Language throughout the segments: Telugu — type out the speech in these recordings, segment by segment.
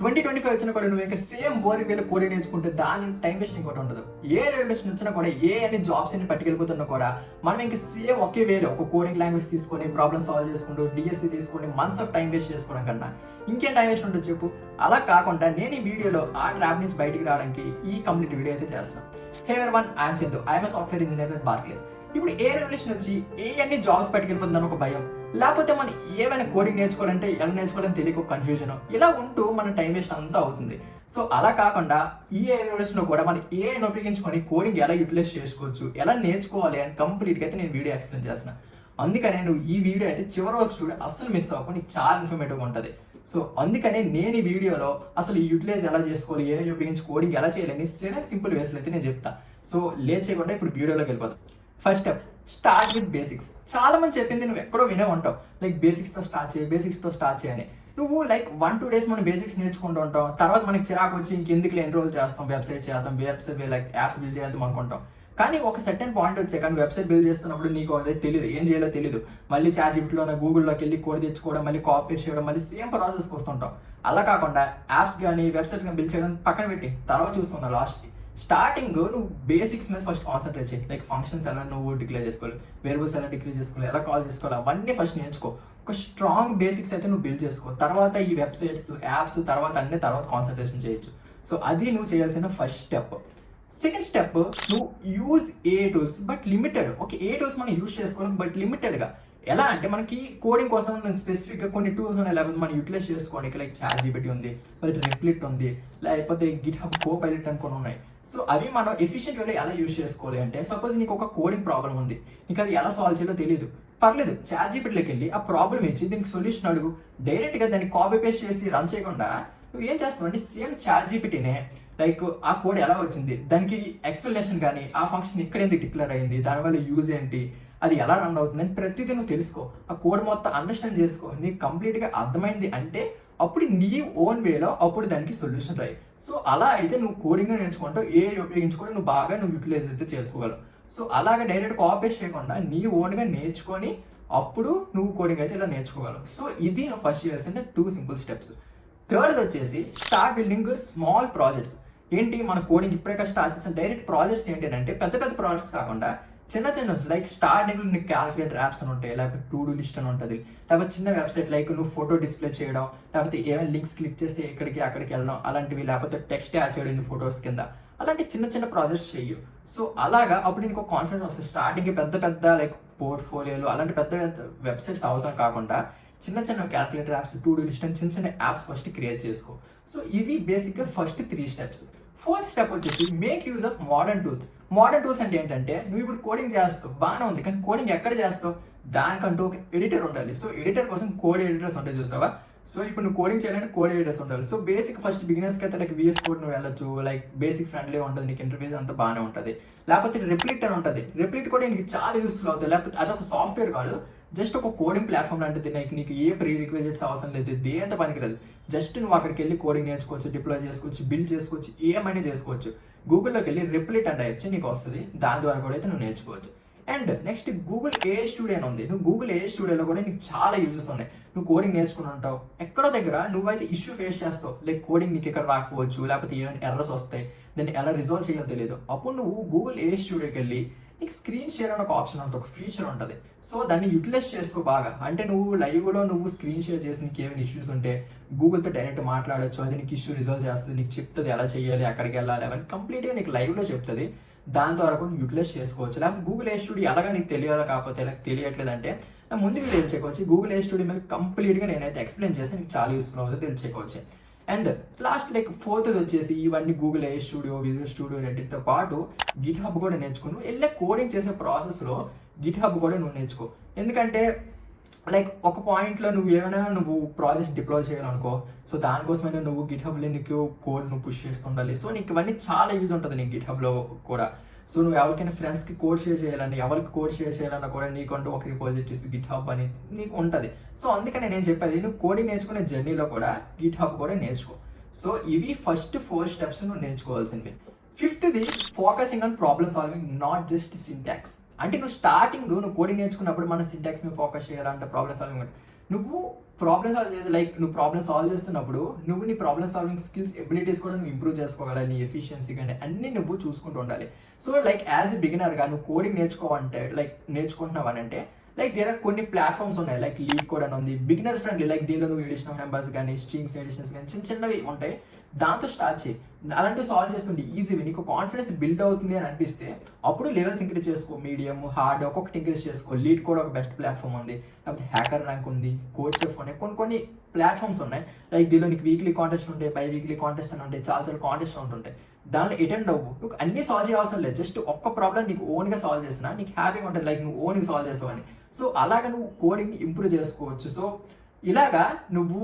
2025 వచ్చినా కూడా నువ్వు ఇంకా సేమ్ బోరింగ్ వేలో కోడింగ్ నేర్చుకుంటే దాని టైం వేస్ట్ ఇంకోటి ఉండదు. ఏ రెవల్యూషన్ వచ్చినా కూడా ఏ అని జాబ్స్ అని పట్టుకెళ్ళిపోతున్నా కూడా మనం ఇంకా సేమ్ ఒకే వేలో ఒక కోడింగ్ లాంగ్వేజ్ తీసుకొని ప్రాబ్లమ్ సాల్వ్ చేసుకుంటూ డిఎస్సి తీసుకొని మంత్స్ ఆఫ్ టైం వేస్ట్ చేసుకోవడం కన్నా ఇంకేం టైం వేస్ట్ ఉంటుంది చెప్పు. అలా కాకుండా నేను ఈ వీడియోలో ఆ ట్రాప్ నుంచి బయటికి రావడానికి ఈ కంప్లీట్ వీడియో అయితే చేస్తాను. Hey everyone, I'm Chandu, I'm software engineer at Barclays. ఇప్పుడు ఏ రెవల్యూషన్ వచ్చి ఏ అన్ని జాబ్స్ పట్టుకెళ్ళిపోతుందని ఒక భయం, లేకపోతే మనం ఏమైనా కోడింగ్ నేర్చుకోవాలంటే ఎలా నేర్చుకోవాలని తెలియక కన్ఫ్యూజన్, ఇలా ఉంటూ మన టైం వేస్ట్ అంతా అవుతుంది. సో అలా కాకుండా ఈ రెవల్యూషన్లో కూడా మనం ఏఐని ఉపయోగించుకొని కోడింగ్ ఎలా యూటిలైజ్ చేసుకోవచ్చు, ఎలా నేర్చుకోవాలి అని కంప్లీట్గా అయితే నేను వీడియో ఎక్స్ప్లెయిన్ చేస్తున్నాను. అందుకనే నువ్వు ఈ వీడియో అయితే చివరి వరకు చూడు, అస్సలు మిస్ అవ్వకుండా నీకు చాలా ఇన్ఫర్మేటివ్గా ఉంటుంది. సో అందుకనే నేను ఈ వీడియోలో అసలు ఈ యూటిలైజ్ ఎలా చేసుకోవాలి, ఏఐ ఉపయోగించి కోడింగ్ ఎలా చేయాలని 7 సింపుల్ వేస్లో అయితే నేను చెప్తా. సో లేట్ చేయకుండా ఇప్పుడు వీడియోలోకి వెళ్ళిపోతాం. First step, start with basics. చాలా మంది చెప్పింది నువ్వు ఎక్కడో వినే ఉంటావు, లైక్ బేసిక్స్తో స్టార్ట్ చేయని. నువ్వు లైక్ 1-2 days మనం బేసిక్స్ నేర్చుకుంటూ ఉంటాం, తర్వాత మనకి చిరాకు వచ్చి ఇంకెందుకు ఎన్రోల్ చేస్తాం, వెబ్సైట్ చేద్దాం, లైక్ యాప్స్ బిల్డ్ చేద్దాం అనుకుంటాం. కానీ ఒక సెకండ్ పాయింట్ వచ్చే కానీ వెబ్సైట్ బిల్డ్ చేస్తున్నప్పుడు నీకు అదే తెలియదు, ఏం చేయాలో తెలియదు. మళ్ళీ చాట్‌జిపిటిలోనే గూగుల్లోకి వెళ్ళి కోడ్ తెచ్చుకోవడం, మళ్ళీ కాపీ చేయడం, మళ్ళీ సేమ్ ప్రాసెస్కి వస్తుంటాం. అలా కాకుండా యాప్స్ కానీ వెబ్సైట్ కానీ బిల్డ్ చేయడం పక్కన పెట్టి తర్వాత చూసుకుందాం. లాస్ట్కి స్టార్టింగ్ నువ్వు బేసిక్స్ మీద ఫస్ట్ కాన్సన్ట్రేట్ చేయి. లైక్ ఫంక్షన్స్ ఎలా నువ్వు డిక్లేర్ చేసుకోవాలి, వేరియబుల్స్ ఎలా డిక్లేర్ చేసుకోవాలి, ఎలా కాల్ చేసుకోవాలి, అవన్నీ ఫస్ట్ నేర్చుకో. ఒక స్ట్రాంగ్ బేసిక్స్ అయితే నువ్వు బిల్డ్ చేసుకో. తర్వాత ఈ వెబ్సైట్స్, యాప్స్ తర్వాత కాన్సన్ట్రేషన్ చేయొచ్చు. సో అది నువ్వు చేయాల్సిన ఫస్ట్ స్టెప్. సెకండ్ స్టెప్, నువ్వు use a tools but limited. Okay, A tools మనం యూజ్ చేసుకోవాలి బట్ లిమిటెడ్గా. ఎలా అంటే మనకి కోడింగ్ కోసం స్పెసిఫిక్గా కొన్ని టూల్స్ ఉన్నాయి, లేకపోతే మనం యూటిలైజ్ చేసుకోవడానికి లైక్ చాట్‌జిపిటి ఉంది, లేకపోతే రెప్లిట్ ఉంది, లేకపోతే గిట్‌హబ్ కోపైలట్ అనుకొని ఉన్నాయి. సో అవి మనం ఎఫిషియెంట్ వేలో ఎలా యూజ్ చేసుకోవాలి అంటే, సపోజ్ నీకు ఒక కోడింగ్ ప్రాబ్లం ఉంది, నీకు అది ఎలా సాల్వ్ చేయాలో తెలియదు, పర్లేదు చాట్‌జిపిటిలోకి వెళ్ళి ఆ ప్రాబ్లం ఇచ్చి దీనికి సొల్యూషన్ అడుగు. డైరెక్ట్గా దాన్ని కాపీ పేస్ట్ చేసి రన్ చేయకుండా నువ్వు ఏం చేస్తావు అంటే సేమ్ చాట్‌జిపిటినే లైక్ ఆ కోడ్ ఎలా వచ్చింది, దానికి ఎక్స్ప్లెనేషన్ కానీ ఆ ఫంక్షన్ ఇక్కడ ఎందుకు డిక్లేర్ అయింది, దానివల్ల యూజ్ ఏంటి, అది ఎలా రన్ అవుతుంది అని ప్రతిదీ నువ్వు తెలుసుకో. ఆ కోడ్ మొత్తం అండర్స్టాండ్ చేసుకో. నీకు కంప్లీట్గా అర్థమైంది అంటే అప్పుడు నీ ఓన్ వేలో అప్పుడు దానికి సొల్యూషన్ రాయి. సో అలా అయితే నువ్వు కోడింగ్ నేర్చుకుంటావు, ఏ ఉపయోగించుకొని నువ్వు బాగా యూటిలైజ్ అయితే చేసుకోగలవు. సో అలాగే డైరెక్ట్ కాపీ చేయకుండా నీ ఓన్గా నేర్చుకొని అప్పుడు నువ్వు కోడింగ్ అయితే ఇలా నేర్చుకోగలవు. సో ఇది నువ్వు ఫస్ట్ చేయాల్సిన 2 సింపుల్ స్టెప్స్. థర్డ్ వచ్చేసి స్టార్ట్ బిల్డింగ్ స్మాల్ ప్రాజెక్ట్స్. ఏంటి, మన కోడింగ్ ఇప్పుడే స్టార్ట్ చేసిన డైరెక్ట్ ప్రాజెక్ట్స్ ఏంటి అంటే పెద్ద ప్రాజెక్ట్స్ కాకుండా చిన్న లైక్ స్టార్టింగ్లో నీకు క్యాల్కులేటర్ యాప్స్ అని ఉంటాయి, లేకపోతే టు డూ లిస్ట్ అని ఉంటుంది, లేకపోతే చిన్న వెబ్సైట్ లైక్ నువ్వు ఫోటో డిస్ప్లే చేయడం, లేకపోతే ఏమైనా లింక్స్ క్లిక్ చేస్తే ఎక్కడికి అక్కడికి వెళ్ళడం అలాంటివి, లేకపోతే టెక్స్ట్ యాడ్ చేయడం ఫొటోస్ కింద, అలాంటి చిన్న ప్రాజెక్ట్స్ చెయ్యు. సో అలాగా అప్పుడు నీకు కాన్ఫిడెన్స్ వస్తుంది. స్టార్టింగ్ పెద్ద లైక్ పోర్ట్ఫోలియోలు అలాంటి పెద్ద వెబ్సైట్స్ అవసరం కాకుండా చిన్న calculator apps, to do list అని చిన్న యాప్స్ ఫస్ట్ క్రియేట్ చేసుకో. సో ఇవి బేసిక్గా ఫస్ట్ 3 స్టెప్స్. ఫోర్త్ స్టెప్ వచ్చేసి make use of modern tools. Modern tools అంటే ఏంటంటే నువ్వు ఇప్పుడు కోడింగ్ చేస్తావు బాగానే ఉంది, కానీ కోడింగ్ ఎక్కడ చేస్తావు, దానికంటూ ఒక ఎడిటర్ ఉండాలి. సో ఎడిటర్ కోసం కోడ్ ఎడిటర్స్ ఉంటాయి చూసావా. సో ఇప్పుడు నువ్వు కోడింగ్ చేయాలంటే కోడ్ ఎడిటర్స్ ఉండాలి. సో బేసిక్ ఫస్ట్ బిగినర్స్కి అయితే లైక్ VS కోడ్ నువ్వు వెళ్ళొచ్చు, లైక్ బేసిక్ ఫ్రెండ్లీ ఉంటుంది, నీకు ఇంటర్ఫేస్ అంతా బాగానే ఉంటుంది. లేకపోతే రెప్లిట్ అని ఉంటుంది, రెప్లిట్ కూడా నీకు చాలా యూస్ఫుల్ అవుతుంది. లేకపోతే అదొక సాఫ్ట్వేర్ కాదు, జస్ట్ ఒక కోడింగ్ ప్లాట్ఫామ్ లాంటిది. నీకు ఏ ప్రీ రిక్విజిట్స్ అవసరం లేదు, దేంతో పనికిరాదు. జస్ట్ నువ్వు అక్కడికి వెళ్ళి కోడింగ్ నేర్చుకోవచ్చు, డిప్లాయ్ చేసుకోవచ్చు, బిల్డ్ చేసుకోవచ్చు, ఏమైనా చేసుకోవచ్చు. గూగుల్లోకి వెళ్ళి రెప్లిట్ అని టైప్ చేయి, నీకు వస్తుంది. దాని ద్వారా కూడా అయితే నువ్వు నేర్చుకోవచ్చు. And next Google AI studio అని ఉంది. నువ్వు గూగుల్ AI స్టూడియోలో కూడా నీకు చాలా యూజెస్ ఉన్నాయి. నువ్వు కోడింగ్ నేర్చుకుని ఉంటావు, ఎక్కడో దగ్గర నువ్వైతే ఇష్యూ ఫేస్ చేస్తావు, లైక్ కోడింగ్ నీకు ఎక్కడ రాకపోవచ్చు, లేకపోతే ఏమైనా ఎర్రర్స్ వస్తాయి, దాన్ని ఎలా రిజాల్వ్ చేయాలో తెలియదు. అప్పుడు నువ్వు గూగుల్ AI స్టూడియోకి వెళ్ళి నీకు స్క్రీన్ షేర్ అని ఒక ఆప్షన్ ఉంటుంది, ఒక ఫీచర్ ఉంటుంది. సో దాన్ని యూటిలైజ్ చేసుకో బాగా. అంటే నువ్వు లైవ్లో నువ్వు స్క్రీన్ షేర్ చేసి నీకు ఏమైనా ఇష్యూస్ ఉంటే గూగుల్తో డైరెక్ట్ మాట్లాడచ్చు, అది నీకు ఇష్యూ రిజాల్వ్ చేస్తుంది, నీకు చెప్తుంది ఎలా చేయాలి, ఎక్కడికి వెళ్ళాలి, అవన్నీ కంప్లీట్గా నీకు లైవ్లో చెప్తుంది. దాని ద్వారా కూడా యూటిలైజ్ చేసుకోవచ్చు. లేకపోతే గూగుల్ AI స్టూడియో ఎలాగా నీకు తెలియాలి, కాకపోతే నాకు తెలియట్లేదు అంటే ముందు మీరు తెలుసుకోవచ్చు. గూగుల్ AI స్టూడియో మీద కంప్లీట్గా నేనైతే ఎక్స్ప్లెయిన్ చేస్తే నీకు చాలా యూస్ఫుల్ అవుతుంది, తెలుసుకోవచ్చు. అండ్ లాస్ట్ లైక్ ఫోర్త్ వచ్చేసి ఇవన్నీ Google AI studio, visual studio, ఎడిట్తో పాటు గిట్హబ్ కూడా నేర్చుకుని వెళ్ళే కోడింగ్ చేసే ప్రాసెస్లో గిట్హబ్ కూడా నువ్వు నేర్చుకో. ఎందుకంటే లైక్ ఒక పాయింట్లో నువ్వు ప్రాజెక్ట్ డిప్లాయ్ చేయాలనుకో, సో దానికోసమైనా నువ్వు గిట్హబ్లో నీకు కోడ్ నువ్వు పుష్ చేస్తుండాలి. సో నీకు ఇవన్నీ చాలా యూజ్ ఉంటుంది నీకు గిట్హబ్లో కూడా. సో నువ్వు ఎవరికైనా ఫ్రెండ్స్కి కోడ్ షేర్ చేయాలని, ఎవరికి కోడ్ షేర్ చేయాలన్నా కూడా నీకంటూ ఒక రిపోజిటరీస్ గిట్హబ్ అని నీకు ఉంటుంది. సో అందుకని నేను చెప్పేది, నువ్వు కోడింగ్ నేర్చుకునే జర్నీలో కూడా గిట్హబ్ కూడా నేర్చుకో. సో ఇవి ఫస్ట్ 4 స్టెప్స్ నువ్వు నేర్చుకోవాల్సినవి. ఫిఫ్త్ది focusing on problem solving, not just syntax. అంటే నువ్వు కోడింగ్ నేర్చుకున్నప్పుడు మన సింటాక్స్ మీద ఫోకస్ చేయాలంటే ప్రాబ్లమ్ సాల్వింగ్ నువ్వు ప్రాబ్లమ్ సాల్వ్ చేసి లైక్ నువ్వు ప్రాబ్లమ్ సాల్వ్ చేస్తున్నప్పుడు నువ్వు నీ ప్రాబ్లమ్ సాల్వింగ్ స్కిల్స్ ఎబిలిటీస్ కూడా నువ్వు ఇంప్రూవ్ చేసుకోవాలి, నీ ఎఫిషియన్సీ కానీ అన్నీ నువ్వు చూసుకుంటూ ఉండాలి. సో లైక్ యాజ్ ఎ బిగినర్గా నువ్వు కోడింగ్ నేర్చుకుంటున్నావు అని అంటే లైక్ దేర్ ఆర్ కొన్ని ప్లాట్ఫామ్స్ ఉన్నాయి, లైక్ లీడ్ కోడ్ అని ఉంది, బిగినర్ ఫ్రెండ్లీ, లైక్ దీనిలో నువ్వు ఎడిషన్ ఆఫ్ నెంబర్స్ కానీ స్ట్రింగ్స్ ఎడిషన్స్ కానీ చిన్నవి ఉంటాయి, దాంతో స్టార్ట్ చేయి. అలాంటివి సాల్వ్ చేస్తుంటే ఈజీవి నీకు కాన్ఫిడెన్స్ బిల్డ్ అవుతుంది అని అనిపిస్తే అప్పుడు లెవెల్స్ ఇంక్రీజ్ చేసుకో, మీడియం హార్డ్ ఒక్కొక్కటి ఇంక్రీజ్ చేసుకో. లీడ్ కోడ్ ఒక బెస్ట్ ప్లాట్ఫామ్ ఉంది, లేకపోతే హ్యాకర్ ర్యాంక్ ఉంది, కోచ్ చెఫ్ ఉన్నాయి, కొన్ని ప్లాట్ఫామ్స్ ఉన్నాయి. లైక్ దీనిలో నీకు వీక్లీ కాంటెస్ట్ ఉంటాయి, బై వీక్లీ కాంటెస్ట్ అని ఉంటాయి, చాలా కాంటెస్ట్ ఉంటుంటాయి, దానిలో అటెండ్ అవ్వు. నువ్వు అన్ని సాల్వ్ చేయ అవసరం లేదు, జస్ట్ ఒక్క ప్రాబ్లం నీకు ఓన్గా సాల్వ్ చేసినా నీకు హ్యాపీగా ఉంటుంది, లైక్ నువ్వు ఓన్గా సాల్వ్ చేసావని. సో అలాగా నువ్వు కోడింగ్ ఇంప్రూవ్ చేసుకోవచ్చు. సో ఇలాగా నువ్వు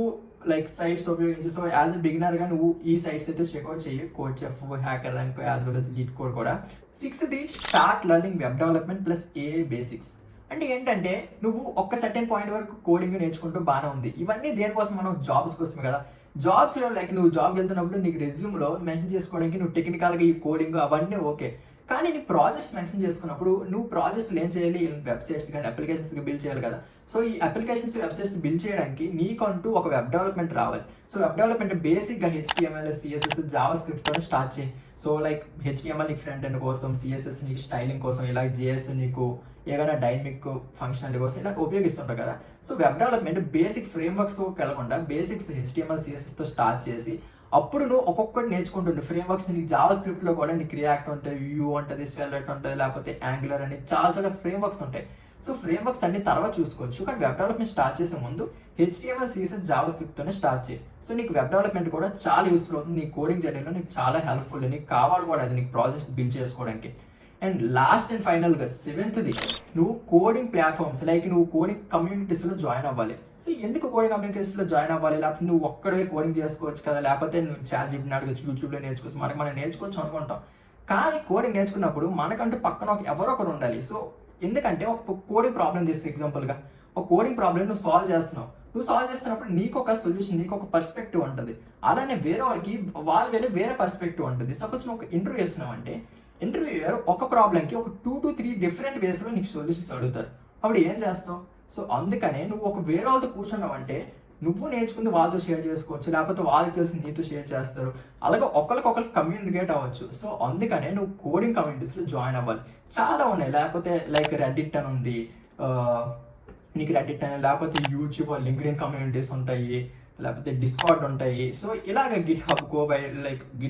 లైక్ సైట్స్ ఉపయోగించి, సో యాజ్ ఎ బిగినర్గా నువ్వు ఈ సైట్స్ అయితే చెక్అవుట్ చెయ్యి, coach chef, hacker rank, as well as lead code కూడా. 6th start learning web development plus AI basics. అంటే ఏంటంటే నువ్వు ఒక్క సర్టెన్ పాయింట్ వరకు కోడింగ్ నేర్చుకుంటూ బాగానే ఉంది, ఇవన్నీ దేనికోసం, మనం జాబ్స్ కోసమే కదా. జాబ్స్లో లైక్ నువ్వు జాబ్కి వెళ్తున్నప్పుడు నీకు రెజ్యూమ్లో మెన్షన్ చేసుకోవడానికి నువ్వు టెక్నికల్గా ఈ కోడింగ్ అవన్నీ ఓకే, కానీ నీ ప్రాజెక్ట్స్ మెన్షన్ చేసుకున్నప్పుడు నువ్వు ప్రాజెక్ట్స్లో ఏం చేయాలి, వెబ్సైట్స్ కానీ అప్లికేషన్స్గా బిల్డ్ చేయాలి కదా. సో ఈ అప్లికేషన్స్ వెబ్సైట్స్ బిల్డ్ చేయడానికి నీకంటూ ఒక వెబ్ డెవలప్మెంట్ రావాలి. సో వెబ్ డెవలప్మెంట్ బేసిక్గా HTML, CSS, జావా స్క్రిప్ట్తో స్టార్ట్ చేయి. సో లైక్ HTML నీకు ఫ్రంట్ ఎండ్ కోసం, CSS నీకు స్టైలింగ్ కోసం, ఇలా JS నీకు ఏవైనా డైనమిక్ ఫంక్షనాలిటీ కోసం ఇలా ఉపయోగిస్తుంటారు కదా. So web development basic frameworks వెళ్ళకుండా బేసిక్స్ HTML, CSSతో స్టార్ట్ చేసి అప్పుడు నువ్వు ఒక్కొక్కటి నేర్చుకుంటుండే ఫ్రేమ్వర్క్స్. నీకు జావా స్క్రిప్ట్లో కూడా నీకు రియాక్ట్ ఉంటుంది, వ్యూ ఉంటుంది, స్వెల్లెట్ ఉంటుంది, లేకపోతే యాంగులర్ అని చాలా ఫ్రేమ్వర్క్స్ ఉంటాయి. సో ఫ్రేమ్వర్క్స్ అన్ని తర్వాత చూసుకోవచ్చు, కానీ వెబ్ డెవలప్మెంట్ స్టార్ట్ చేసే ముందు HTML, CSS, జావా స్క్రిప్ట్తోనే స్టార్ట్ చేయి. సో నీకు వెబ్ డెవలప్మెంట్ కూడా చాలా యూస్ఫుల్ అవుతుంది, నీ కోడింగ్ జర్నీలో నీకు చాలా హెల్ప్ఫుల్, నీకు కావాలి కూడా అది నీకు ప్రాజెక్ట్స్ బిల్డ్ చేసుకోవడానికి. అండ్ లాస్ట్ అండ్ ఫైనల్గా 7th నువ్వు కోడింగ్ ప్లాట్ఫామ్స్, లైక్ నువ్వు కోడింగ్ కమ్యూనిటీస్లో జాయిన్ అవ్వాలి. సో ఎందుకు కోడింగ్ కమ్యూనిటీస్లో జాయిన్ అవ్వాలి, లేకపోతే నువ్వు ఒక్కడే కోడింగ్ చేసుకోవచ్చు కదా, లేకపోతే నువ్వు ChatGPT అడగచ్చు, యూట్యూబ్లో నేర్చుకోవచ్చు, మనం నేర్చుకోవచ్చు అనుకుంటాం. కానీ కోడింగ్ నేర్చుకున్నప్పుడు మనకంటూ పక్కన ఎవరో ఒకరు ఉండాలి. సో ఎందుకంటే ఒక కోడింగ్ ప్రాబ్లం తీసుకు ఎగ్జాంపుల్గా, ఒక కోడింగ్ ప్రాబ్లం నువ్వు సాల్వ్ చేస్తున్నప్పుడు నీకు ఒక సొల్యూషన్, నీకు ఒక పర్స్పెక్టివ్ ఉంటుంది, అలానే వేరే వాళ్ళకి వేరే పర్స్పెక్టివ్ ఉంటుంది. సపోజ్ నువ్వు ఒక ఇంటర్వ్యూ చేస్తున్నావు అంటే ఇంటర్వ్యూయర్ ఒక ప్రాబ్లంకి ఒక 2 to 3 డిఫరెంట్ వేస్లో నీకు సొల్యూషన్స్ అడుగుతారు, అప్పుడు ఏం చేస్తావు? సో అందుకనే నువ్వు ఒక వేరే వాళ్ళతో కూర్చున్నావు అంటే నువ్వు నేర్చుకుంది వాళ్ళతో షేర్ చేసుకోవచ్చు, లేకపోతే వాళ్ళకి తెలిసి నీతో షేర్ చేస్తారు, అలాగే ఒకరికొకరు కమ్యూనికేట్ అవ్వచ్చు. సో అందుకనే నువ్వు కోడింగ్ కమ్యూనిటీస్లో జాయిన్ అవ్వాలి. చాలా ఉన్నాయి, లేకపోతే లైక్ రెడ్డిట్ అని ఉంది, నీకు రెడ్డిట్ అని, లేకపోతే యూట్యూబ్, లింక్డ్ఇన్ కమ్యూనిటీస్ ఉంటాయి, లేకపోతే డిస్కార్డ్ ఉంటాయి. సో ఇలాగ Git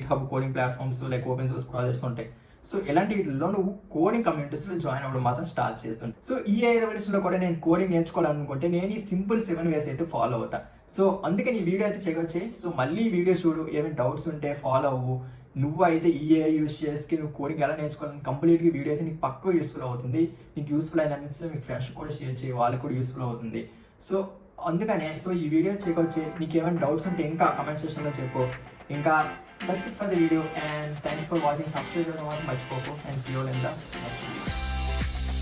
hub coding platforms, like open source projects ఉంటాయి. సో ఇలాంటి వీటిల్లో నువ్వు కోడింగ్ కమ్యూనిటీస్లో జాయిన్ అవ్వడం మాత్రం స్టార్ట్ చేస్తాను. సో ఈ రెవల్యూషన్లో కూడా నేను కోడింగ్ నేర్చుకోవాలనుకుంటే నేను ఈ సింపుల్ 7 ways అయితే ఫాలో అవుతా. సో అందుకని ఈ వీడియో అయితే చేయవచ్చే. సో మళ్ళీ ఈ వీడియో చూడు, ఏమైనా డౌట్స్ ఉంటే ఫాలో అవ్వు. నువ్వు అయితే ఈఏఐ యూస్ చేసి నువ్వు కోడింగ్ ఎలా నేర్చుకోవాలని కంప్లీట్గా వీడియో అయితే నీకు పక్కా యూస్ఫుల్ అవుతుంది. నీకు యూస్ఫుల్ అయిన అనిపిస్తే మీ ఫ్రెండ్స్ కూడా షేర్ చేయి, వాళ్ళకి కూడా యూస్ఫుల్ అవుతుంది. సో అందుకనే ఈ వీడియో చేయకొచ్చే. నీకు ఏమైనా డౌట్స్ ఉంటే ఇంకా కామెంట్ సెక్షన్లో చెప్పు. ఇంకా that's it for the video and thank you for watching. Subscribe చేయడం మాత్రం మర్చిపోకు and see you all in the next video.